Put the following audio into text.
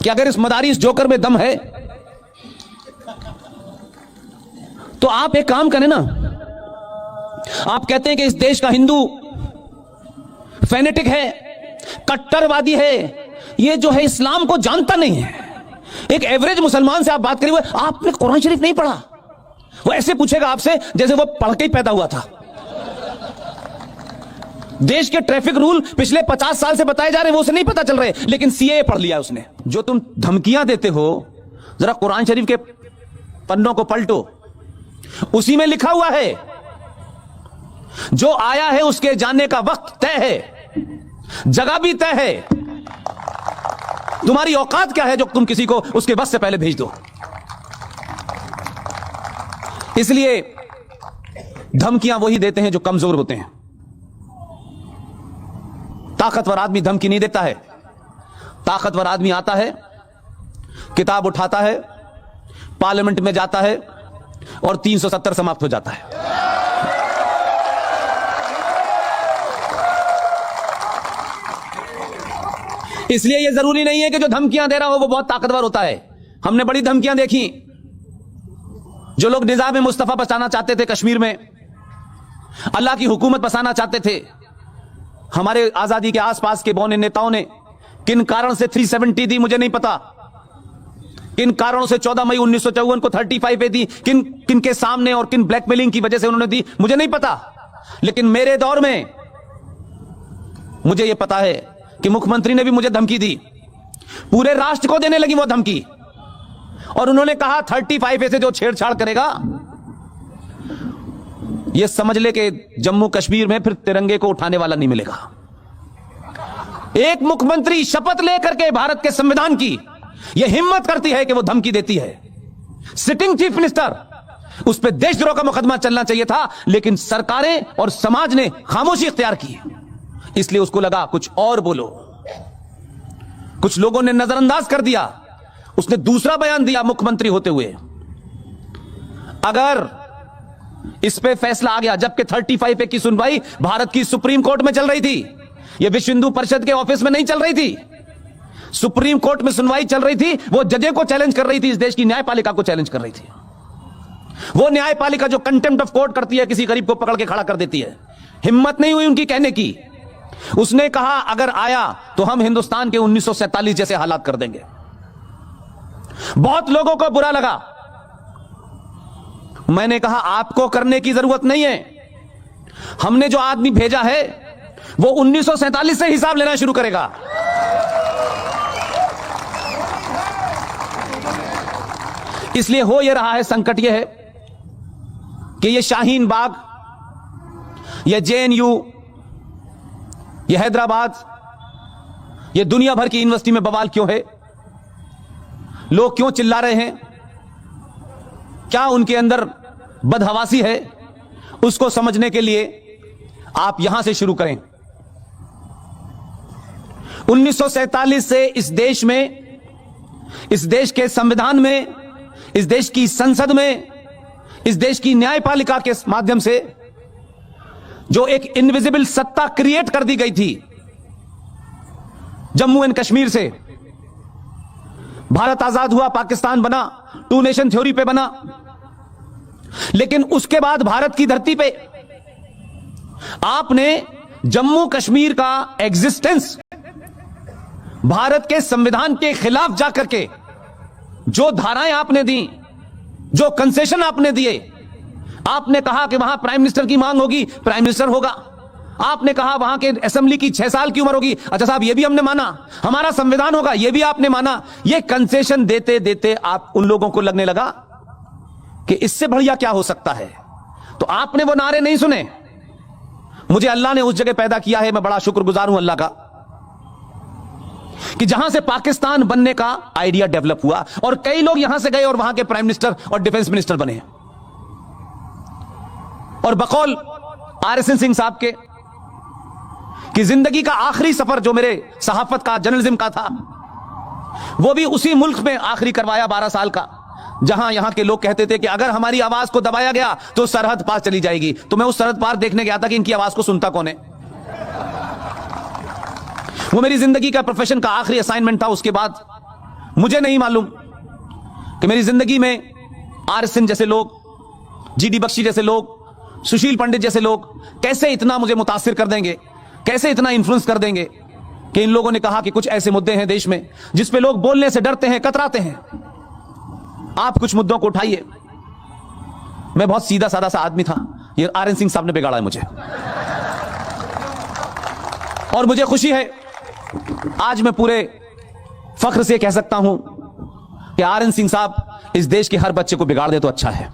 कि अगर इस मदारी इस जोकर में दम है तो आप एक काम करें ना, आप कहते हैं कि इस देश का हिंदू फेनेटिक है, कट्टरवादी है, ये जो है इस्लाम को जानता नहीं है। एक एवरेज मुसलमान से आप बात करिए, आपने कुरान शरीफ नहीं पढ़ा, वो ऐसे पूछेगा आपसे जैसे वो पढ़ के ही पैदा हुआ था। देश के ट्रैफिक रूल पिछले 50 साल से बताए जा रहे हैं, वो उसे नहीं पता चल रहे, लेकिन सीए पढ़ लिया उसने। जो तुम धमकियां देते हो, जरा कुरान शरीफ के पन्नों को पलटो, उसी में लिखा हुआ है जो आया है उसके जाने का वक्त तय है, जगह भी तय है। तुम्हारी औकात क्या है जो तुम किसी को उसके बस से पहले भेज दो। इसलिए धमकियां वही देते हैं जो कमजोर होते हैं। ताकतवर आदमी धमकी नहीं देता है। ताकतवर आदमी आता है, किताब उठाता है, पार्लियामेंट में जाता है और 370 समाप्त हो जाता है। इसलिए यह जरूरी नहीं है कि जो धमकियां दे रहा हो वो बहुत ताकतवर होता है। हमने बड़ी धमकियां देखी। जो लोग निजाम मुस्तफा बसाना चाहते थे कश्मीर में, अल्लाह की हुकूमत बसाना चाहते थे, हमारे आजादी के आसपास के बौने नेताओं ने किन कारण से 370 दी मुझे नहीं पता, किन कारणों से 14 मई 1954 को 35 पे दी, किन के सामने और किन ब्लैकमेलिंग की वजह से उन्होंने दी मुझे नहीं पता। लेकिन मेरे दौर में मुझे यह पता है कि मुख्यमंत्री ने भी मुझे धमकी दी, पूरे राष्ट्र को देने लगी वो धमकी, और उन्होंने कहा 35 से जो छेड़छाड़ करेगा ये समझ ले कि जम्मू कश्मीर में फिर तिरंगे को उठाने वाला नहीं मिलेगा। एक मुख्यमंत्री शपथ लेकर के भारत के संविधान की यह हिम्मत करती है कि वो धमकी देती है। सिटिंग चीफ मिनिस्टर, उस पर देशद्रोह का मुकदमा चलना चाहिए था, लेकिन सरकारें और समाज ने खामोशी इख्तियार की, इसलिए उसको लगा कुछ और बोलो। कुछ लोगों ने नजरअंदाज कर दिया, उसने दूसरा बयान दिया मुख्यमंत्री होते हुए। अगर इस पे फैसला आ गया, जबकि 35 पे की सुनवाई भारत की सुप्रीम कोर्ट में चल रही थी, यह विश्व हिंदू परिषद के ऑफिस में नहीं चल रही थी, सुप्रीम कोर्ट में सुनवाई चल रही थी। वो जजे को चैलेंज कर रही थी, इस देश की न्यायपालिका को चैलेंज कर रही थी। वो न्यायपालिका जो कंटेम्प्ट ऑफ कोर्ट करती है, किसी गरीब को पकड़ के खड़ा कर देती है। हिम्मत नहीं हुई उनकी कहने की। उसने कहा अगर आया तो हम हिंदुस्तान के 1947 जैसे हालात कर देंगे। बहुत लोगों को बुरा लगा। मैंने कहा आपको करने की जरूरत नहीं है, हमने जो आदमी भेजा है वो 1947 से हिसाब लेना शुरू करेगा। इसलिए हो यह रहा है, संकट यह है कि यह शाहीन बाग, यह जेएनयू, यह हैदराबाद, यह दुनिया भर की यूनिवर्सिटी में बवाल क्यों है? लोग क्यों चिल्ला रहे हैं? क्या उनके अंदर बदहवासी है? उसको समझने के लिए आप यहां से शुरू करें। 1947 से इस देश में, इस देश के संविधान में, इस देश की संसद में, इस देश की न्यायपालिका के माध्यम से जो एक इनविजिबल सत्ता क्रिएट कर दी गई थी, जम्मू एंड कश्मीर से भारत आजाद हुआ, पाकिस्तान बना, 2 नेशन थ्योरी पे बना, लेकिन उसके बाद भारत की धरती पे आपने जम्मू कश्मीर का एग्जिस्टेंस भारत के संविधान के खिलाफ जाकर के जो धाराएं आपने दी, जो कंसेशन आपने दिए, आपने कहा कि वहां प्राइम मिनिस्टर की मांग होगी, प्राइम मिनिस्टर होगा। आपने कहा वहां के असेंबली की 6 साल की उम्र होगी, अच्छा साहब ये भी हमने माना, हमारा संविधान होगा, ये भी आपने माना। ये कंसेशन देते देते आप उन लोगों को लगने लगा कि इससे बढ़िया क्या हो सकता है, तो आपने वो नारे नहीं सुने। मुझे अल्लाह ने उस जगह पैदा किया है, मैं बड़ा शुक्रगुजार हूं अल्लाह का, कि जहां से पाकिस्तान बनने का आइडिया डेवलप हुआ और कई लोग यहां से गए और वहां के प्राइम मिनिस्टर और डिफेंस मिनिस्टर बने। और बकौल आरएसएन सिंह साहब के कि जिंदगी का आखिरी सफर जो मेरे सहाफत का, जर्नलिज्म का था, वो भी उसी मुल्क में आखिरी करवाया 12 साल का, जहां यहां के लोग कहते थे कि अगर हमारी आवाज को दबाया गया तो सरहद पार चली जाएगी। तो मैं उस सरहद पार देखने गया था कि इनकी आवाज को सुनता कौन है। वो मेरी जिंदगी का, प्रोफेशन का आखिरी असाइनमेंट था। उसके बाद मुझे नहीं मालूम कि मेरी जिंदगी में आर सिंह जैसे लोग, जीडी बख्शी जैसे लोग, सुशील पंडित जैसे लोग कैसे इतना मुझे मुतासिर कर देंगे, कैसे इतना इन्फ्लुएंस कर देंगे कि इन लोगों ने कहा कि कुछ ऐसे मुद्दे हैं देश में जिस पे लोग बोलने से डरते हैं, कतराते हैं। आप कुछ मुद्दों को उठाइए। मैं बहुत सीधा साधा सा आदमी था, ये आरएन सिंह साहब ने बिगाड़ा है मुझे। और मुझे खुशी है, आज मैं पूरे फख्र से कह सकता हूं कि आरएन सिंह साहब इस देश के हर बच्चे को बिगाड़ दे तो अच्छा है।